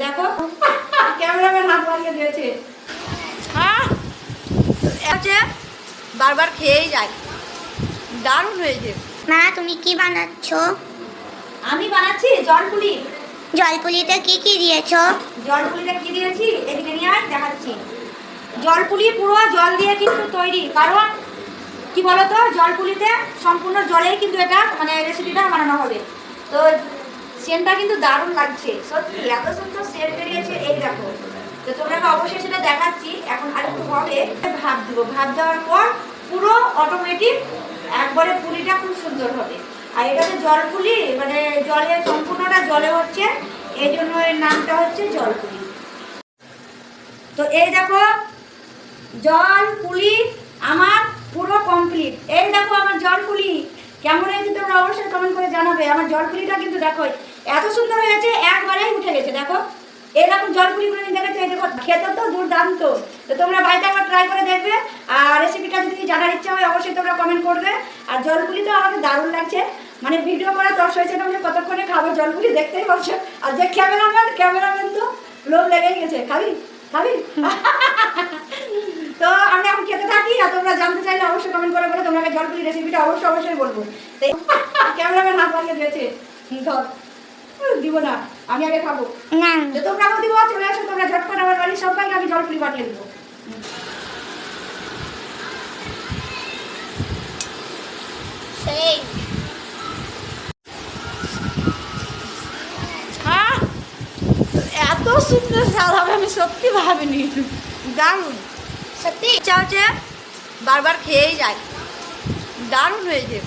দেখো ক্যামেরাম্যান হাত বাড়িয়ে দিয়েছে। হ্যাঁ আছে, বারবার খেয়েই যায়, দারুণ হয়েছে। মা তুমি কি বানাচ্ছ? আমি বানাচ্ছি জলপুলি। জলপুলিতে কি কি দিয়েছো? জলপুলিটা কি দিয়েছি এদিকে নিয়ে আয় দেখাচ্ছি। জলপুলি পুরো জল দিয়ে কিন্তু তৈরি, কারণ কি বলতো জলপুলিতে সম্পূর্ণ জলেই কিন্তু এটা মানে রেসিপিটা বানানো হবে। তো সেন্টটা কিন্তু দারুণ লাগছে, সত্যি এত সুন্দর সেন্ট বেরিয়েছে। এই দেখো, তো তোমরা অবশ্যই সেটা দেখাচ্ছি। এখন আরেকটু হবে ভাপ দেবো, ভাপ দেওয়ার পর পুরো অটোমেটিক একবারে পুলিটা খুব সুন্দর হবে। আর এটাতে জলপুলি মানে জলে সম্পূর্ণটা জলে হচ্ছে, এই জন্য এর নামটা হচ্ছে জলপুলি। তো এই দেখো জলপুলি আমার পুরো কমপ্লিট। এই দেখো আমার জলপুলি কেমন হয়েছে তোমরা অবশ্যই কমেন্ট করে জানাবে। আমার জলপুলিটা কিন্তু দেখো এত সুন্দর হয়েছে, একবারেই উঠে গেছে। দেখো এরকম জলপুলিগুলো দেখেছো, এই দেখো খেতে তো দুর্দান্ত। তো তোমরা বাড়িতে একবার ট্রাই করে দেখবে, আর রেসিপিটা যদি জানার ইচ্ছা হয় অবশ্যই তোমরা কমেন্ট করবে। আর জলপুলি তো আমাকে দারুণ লাগছে, মানে ভিডিও করা তর্স হয়েছে না, মানে কতক্ষণে খাবো জলপুলি দেখতেই পাচ্ছ। আর যে ক্যামেরাম্যান তো লোভ লেগেই গেছে, খাবি খাবি। তো আমরা এখন খেতে থাকি, আর তোমরা জানতে চাইলে অবশ্যই কমেন্ট করে বলে তোমাকে জলপুরি রেসিপিটা অবশ্যই বলবো। ক্যামেরাম্যান হাত বাড়িয়ে দিয়েছে, ধর দিব না, আমি আগে খাবো। তো তোমরা দিব, চলে আসো তোমরা ঝটপট আমার বাড়ির সবাইকে আমি জলপুরি বানিয়ে দেবো। এত সুন্দর স্বাদ হবে আমি সত্যি ভাবিনি, দারুণ সত্যি। ইচ্ছা হচ্ছে বারবার খেয়েই যায়, দারুণ হয়েছে।